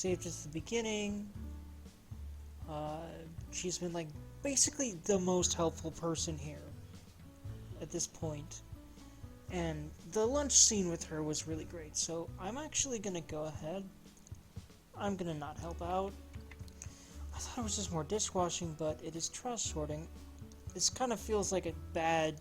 saved us at the beginning. She's been, like, basically the most helpful person here at this point. And the lunch scene with her was really great, so I'm actually gonna go ahead. I'm gonna not help out. I thought it was just more dishwashing, but it is trash sorting. This kind of feels like a bad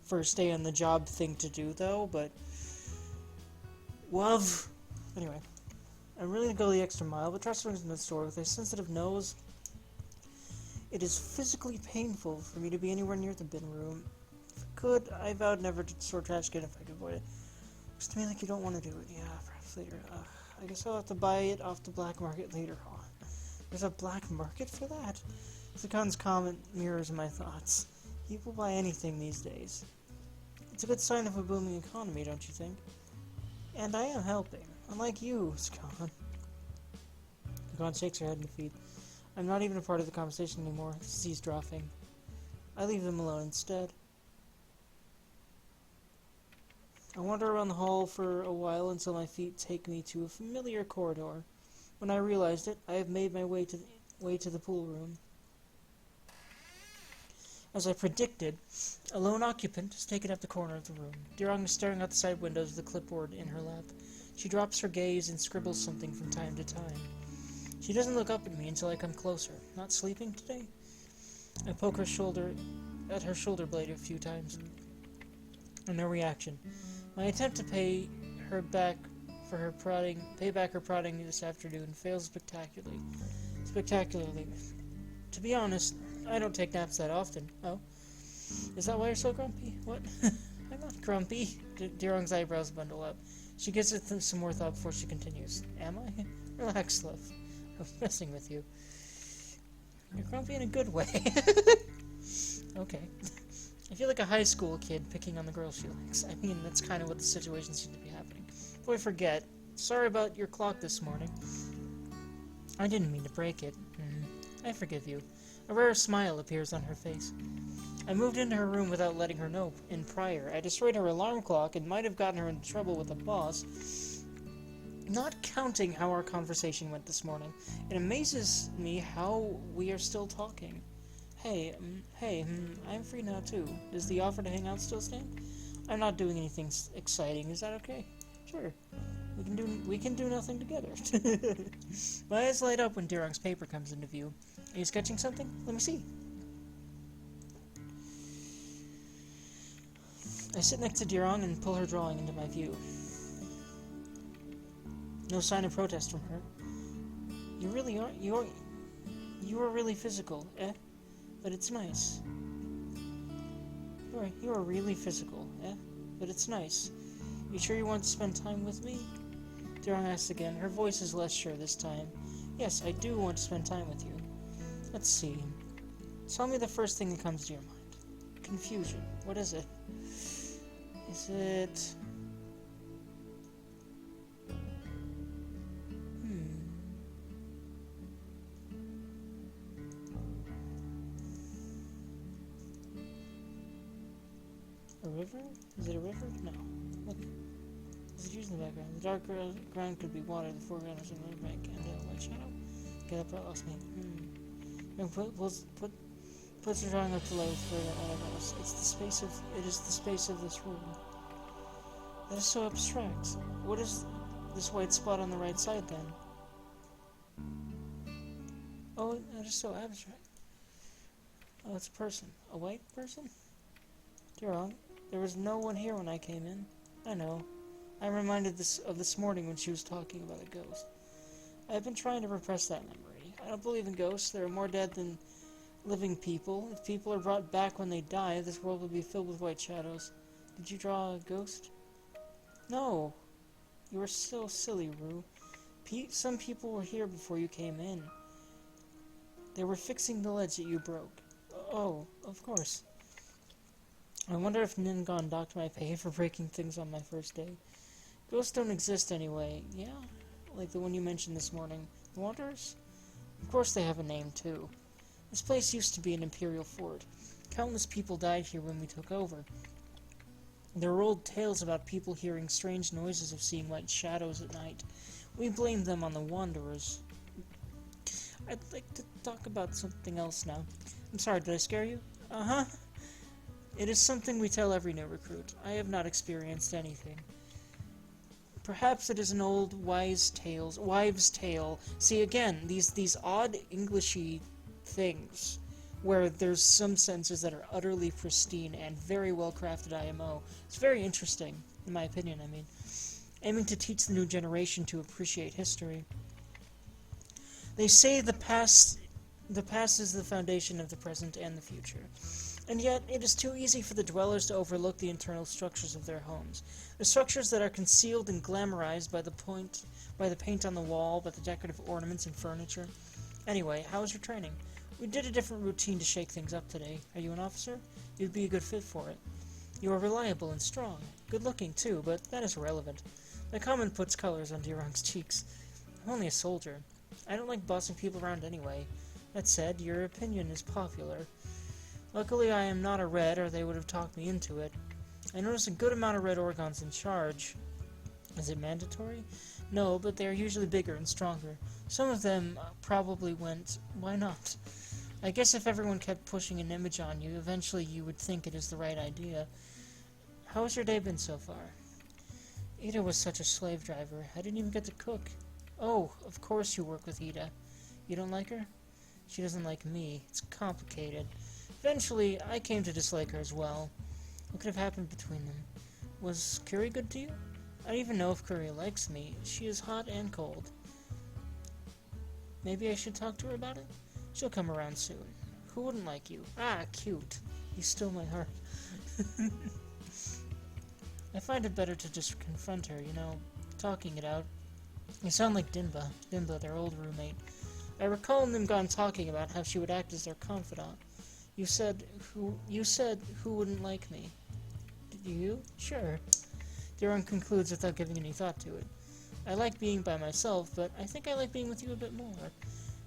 first day on the job thing to do, though, but... Love! Anyway, I'm really gonna go the extra mile, but trash sorting's in the store with a sensitive nose. It is physically painful for me to be anywhere near the bin room. If I could, I vowed never to sort trash again if I could avoid it. Looks to me like you don't want to do it. Yeah, perhaps later. I guess I'll have to buy it off the black market later on. There's a black market for that? Zakan's comment mirrors my thoughts. People buy anything these days. It's a good sign of a booming economy, don't you think? And I am helping. Unlike you, Zakan. Zakan shakes her head in defeat. I'm not even a part of the conversation anymore. He's dropping. I leave them alone instead. I wander around the hall for a while until my feet take me to a familiar corridor. When I realized it, I have made my way to the pool room. As I predicted, a lone occupant has taken up the corner of the room. Dirrong is staring out the side windows with a clipboard in her lap. She drops her gaze and scribbles something from time to time. She doesn't look up at me until I come closer. Not sleeping today? I poke her shoulder blade a few times. No reaction. My attempt to pay back her prodding this afternoon fails spectacularly. To be honest, I don't take naps that often. Oh? Is that why you're so grumpy? What? I'm not grumpy. Dirrong's eyebrows bundle up. She gives it some more thought before she continues. Am I? Relax, love. I'm messing with you. You're grumpy in a good way. Okay. I feel like a high school kid picking on the girl she likes. I mean, that's kind of what the situation seems to be happening. Before I forget, sorry about your clock this morning. I didn't mean to break it. I forgive you. A rare smile appears on her face. I moved into her room without letting her know. In prior, I destroyed her alarm clock and might have gotten her into trouble with the boss. Not counting how our conversation went this morning, it amazes me how we are still talking. Hey, I'm free now too. Does the offer to hang out still stand? I'm not doing anything exciting. Is that okay? Sure. We can do nothing together. My eyes light up when Dirrong's paper comes into view. Are you sketching something? Let me see. I sit next to Dirrong and pull her drawing into my view. No sign of protest from her. You really are. You are really physical, eh? But it's nice. You are really physical, eh? But it's nice. You sure you want to spend time with me? Dirrong asks again. Her voice is less sure this time. Yes, I do want to spend time with you. Let's see. Tell me the first thing that comes to your mind. Confusion. What is it? Is it... A river? Is it a river? No. Look. Is it used in the background? The dark ground could be water, the foreground is a riverbank, and a white shadow. Okay, that part lost me. Puts her drawing up to life further than all of us. It is the space of this room. That is so abstract. What is this white spot on the right side then? Oh, that is so abstract. Oh, it's a person. A white person? Dirrong, there was no one here when I came in. I know. I'm reminded of this morning when she was talking about a ghost. I've been trying to repress that memory. I don't believe in ghosts. There are more dead than living people. If people are brought back when they die, this world will be filled with white shadows. Did you draw a ghost? No. You are so silly, Rue. Some people were here before you came in. They were fixing the ledge that you broke. Oh, of course. I wonder if Ningon docked my pay for breaking things on my first day. Ghosts don't exist anyway. Yeah? Like the one you mentioned this morning. The Wanderers? Of course they have a name, too. This place used to be an imperial fort. Countless people died here when we took over. There were old tales about people hearing strange noises of seeing white shadows at night. We blame them on the Wanderers. I'd like to talk about something else now. I'm sorry, did I scare you? Uh-huh. It is something we tell every new recruit. I have not experienced anything. Perhaps it is an old wives' tale. See, again, these odd Englishy things, where there's some senses that are utterly pristine and very well crafted IMO. It's very interesting, in my opinion, I mean. Aiming to teach the new generation to appreciate history. They say the past is the foundation of the present and the future. And yet, it is too easy for the dwellers to overlook the internal structures of their homes. The structures that are concealed and glamorized by the paint on the wall, by the decorative ornaments and furniture. Anyway, how was your training? We did a different routine to shake things up today. Are you an officer? You'd be a good fit for it. You are reliable and strong. Good looking, too, but that is irrelevant. The comment puts colors on Dirrong's cheeks. I'm only a soldier. I don't like bossing people around anyway. That said, your opinion is popular. Luckily, I am not a Red, or they would have talked me into it. I noticed a good amount of Red Orgons in charge. Is it mandatory? No, but they are usually bigger and stronger. Some of them probably went, why not? I guess if everyone kept pushing an image on you, eventually you would think it is the right idea. How has your day been so far? Ida was such a slave driver. I didn't even get to cook. Oh, of course you work with Ida. You don't like her? She doesn't like me. It's complicated. Eventually, I came to dislike her as well. What could have happened between them? Was Curry good to you? I don't even know if Curry likes me. She is hot and cold. Maybe I should talk to her about it? She'll come around soon. Who wouldn't like you? Ah, cute. You stole my heart. I find it better to just confront her, you know, talking it out. You sound like Dimba, their old roommate. I recall Nimgon talking about how she would act as their confidant. You said who wouldn't like me? Did you? Sure. Dirrong concludes without giving any thought to it. I like being by myself, but I think I like being with you a bit more.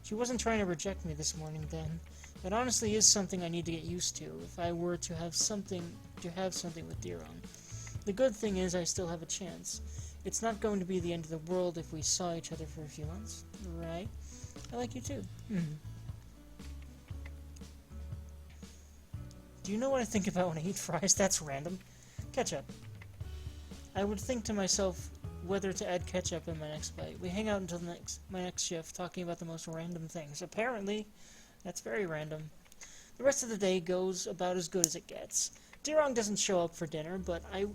She wasn't trying to reject me this morning then. That honestly is something I need to get used to if I were to have something with Dirrong. The good thing is I still have a chance. It's not going to be the end of the world if we saw each other for a few months, right? I like you too. Do you know what I think about when I eat fries? That's random. Ketchup. I would think to myself whether to add ketchup in my next bite. We hang out until my next shift, talking about the most random things. Apparently, that's very random. The rest of the day goes about as good as it gets. Dirrong doesn't show up for dinner, but I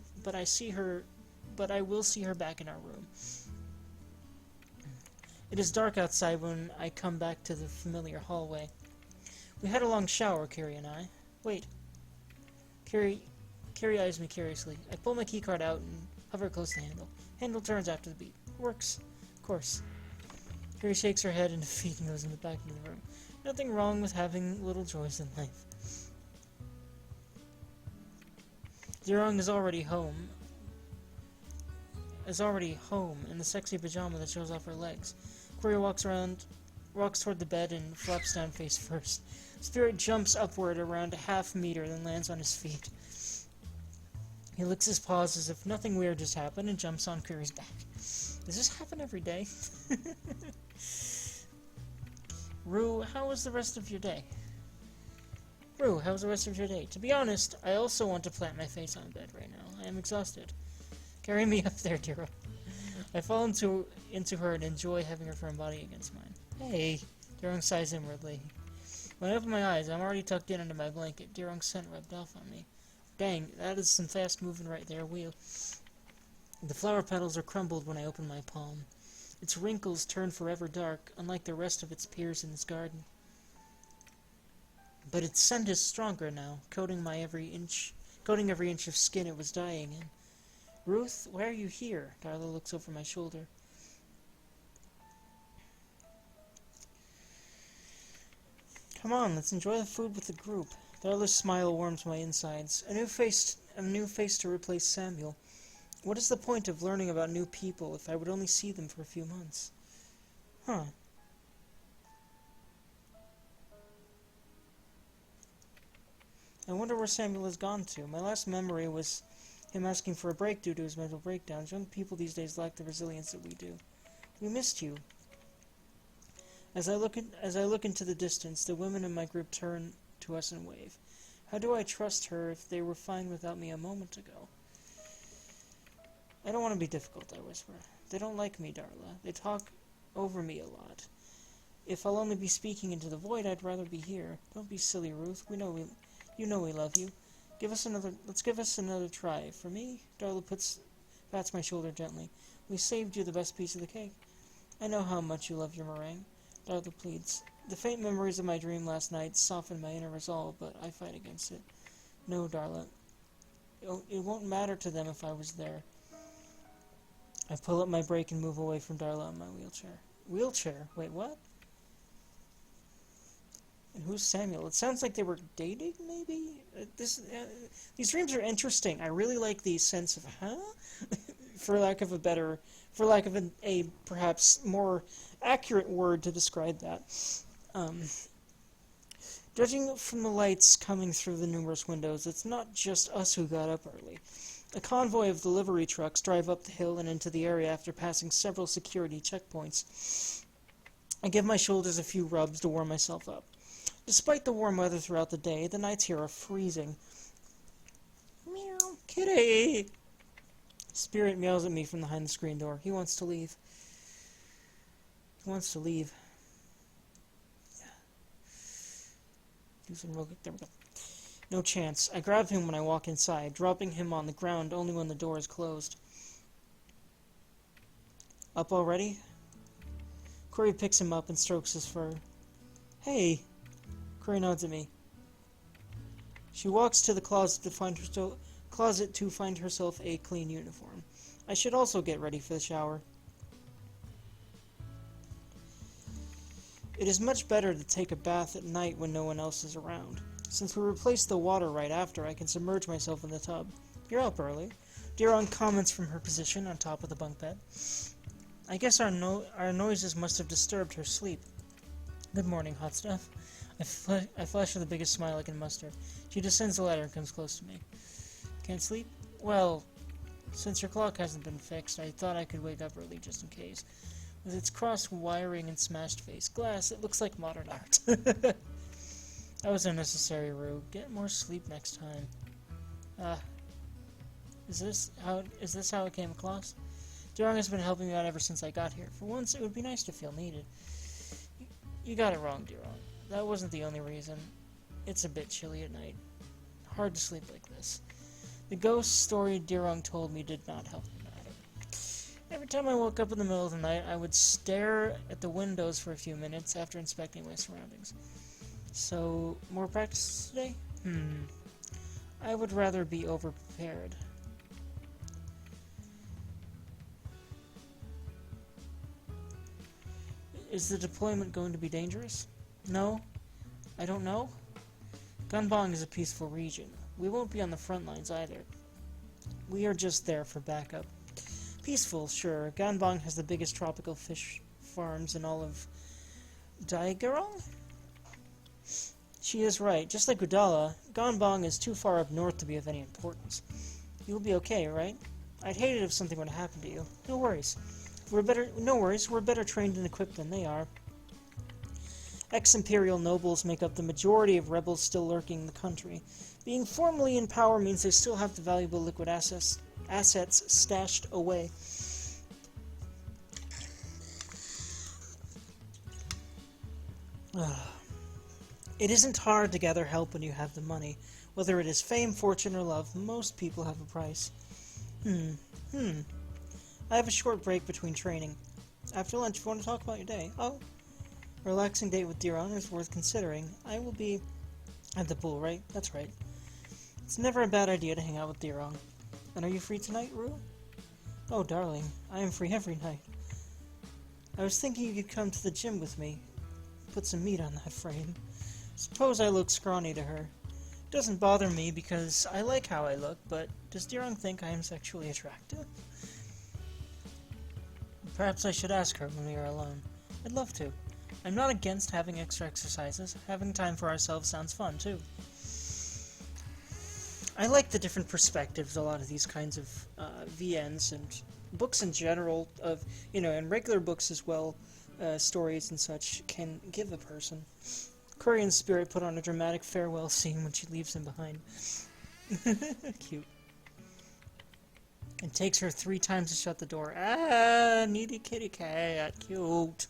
will see her back in our room. It is dark outside when I come back to the familiar hallway. We had a long shower, Carrie and I. Wait. Carrie eyes me curiously. I pull my keycard out and hover close to the handle. Handle turns after the beep. Works. Of course. Carrie shakes her head in defeat and goes in the back of the room. Nothing wrong with having little joys in life. Dirrong is already home in the sexy pajama that shows off her legs. Corey walks toward the bed and flops down face first. Spirit jumps upward around a half-meter, then lands on his feet. He licks his paws as if nothing weird just happened and jumps on Curry's back. Does this happen every day? Rue, how was the rest of your day? Rue, how was the rest of your day? To be honest, I also want to plant my face on bed right now. I am exhausted. Carry me up there, Dirrong. I fall into her and enjoy having her firm body against mine. Hey, Dirrong sighs inwardly. When I open my eyes, I'm already tucked in under my blanket. Dirrong's scent rubbed off on me. Dang, that is some fast movement right there, wheel. The flower petals are crumbled when I open my palm. Its wrinkles turn forever dark, unlike the rest of its peers in this garden. But its scent is stronger now, coating every inch of skin it was dying in. Ruth, why are you here? Darla looks over my shoulder. Come on, let's enjoy the food with the group. Darla's smile warms my insides. A new face to replace Samuel. What is the point of learning about new people if I would only see them for a few months? Huh. I wonder where Samuel has gone to. My last memory was him asking for a break due to his mental breakdowns. Young people these days lack the resilience that we do. We missed you. As I look into the distance, the women in my group turn to us and wave. How do I trust her if they were fine without me a moment ago? I don't want to be difficult, I whisper. They don't like me, Darla. They talk over me a lot. If I'll only be speaking into the void, I'd rather be here. Don't be silly, Ruth. You know we love you. Let's give us another try. For me, Darla pats my shoulder gently. We saved you the best piece of the cake. I know how much you love your meringue. Darla pleads. The faint memories of my dream last night soften my inner resolve, but I fight against it. No, Darla. It won't matter to them if I was there. I pull up my brake and move away from Darla on my wheelchair. Wheelchair? Wait, what? And who's Samuel? It sounds like they were dating, maybe? These dreams are interesting. I really like the sense of, for lack of a perhaps more accurate word to describe that. Judging from the lights coming through the numerous windows, it's not just us who got up early. A convoy of delivery trucks drive up the hill and into the area after passing several security checkpoints. I give my shoulders a few rubs to warm myself up. Despite the warm weather throughout the day, the nights here are freezing. Meow, kitty! Spirit meows at me from behind the screen door. He wants to leave. Yeah. Do some real quick. There we go. No chance. I grab him when I walk inside, dropping him on the ground only when the door is closed. Up already? Corey picks him up and strokes his fur. Hey! Corey nods at me. She walks to the closet to find herself a clean uniform. I should also get ready for the shower. It is much better to take a bath at night when no one else is around. Since we replaced the water right after, I can submerge myself in the tub. You're up early. Dirrong comments from her position on top of the bunk bed. I guess our noises must have disturbed her sleep. Good morning, hot stuff. I flash her the biggest smile I can muster. She descends the ladder and comes close to me. Can't sleep? Well, since your clock hasn't been fixed, I thought I could wake up early just in case. With its crossed wiring and smashed face glass, it looks like modern art. That was unnecessary, Rue. Get more sleep next time. Is this how it came across? Dirrong has been helping me out ever since I got here. For once, it would be nice to feel needed. You got it wrong, Dirrong. That wasn't the only reason. It's a bit chilly at night. Hard to sleep like this. The ghost story Dirrong told me did not help the matter. Every time I woke up in the middle of the night, I would stare at the windows for a few minutes after inspecting my surroundings. So, more practice today? I would rather be overprepared. Is the deployment going to be dangerous? No? I don't know? Gunbong is a peaceful region. We won't be on the front lines either. We are just there for backup. Peaceful, sure. Ganbong has the biggest tropical fish farms in all of Dirrong? She is right. Just like Udala, Ganbong is too far up north to be of any importance. You'll be okay, right? I'd hate it if something were to happen to you. No worries. We're better trained and equipped than they are. Ex-Imperial nobles make up the majority of rebels still lurking in the country. Being formally in power means they still have the valuable liquid assets stashed away. It isn't hard to gather help when you have the money. Whether it is fame, fortune, or love, most people have a price. I have a short break between training. After lunch, if you want to talk about your day. Oh, a relaxing date with Dirrong is worth considering. I will be at the pool, right? That's right. It's never a bad idea to hang out with Dirrong. And are you free tonight, Rue? Oh, darling, I am free every night. I was thinking you could come to the gym with me. Put some meat on that frame. Suppose I look scrawny to her. It doesn't bother me because I like how I look, but does Dirrong think I am sexually attractive? Perhaps I should ask her when we are alone. I'd love to. I'm not against having extra exercises. Having time for ourselves sounds fun, too. I like the different perspectives a lot of these kinds of VNs and books in general, of and regular books as well, stories and such, can give a person. Korean spirit put on a dramatic farewell scene when she leaves him behind. Cute. It takes her 3 times to shut the door. Ah, needy kitty cat. Cute.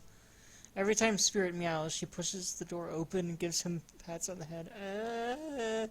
Every time Spirit meows, she pushes the door open and gives him pats on the head. Ah.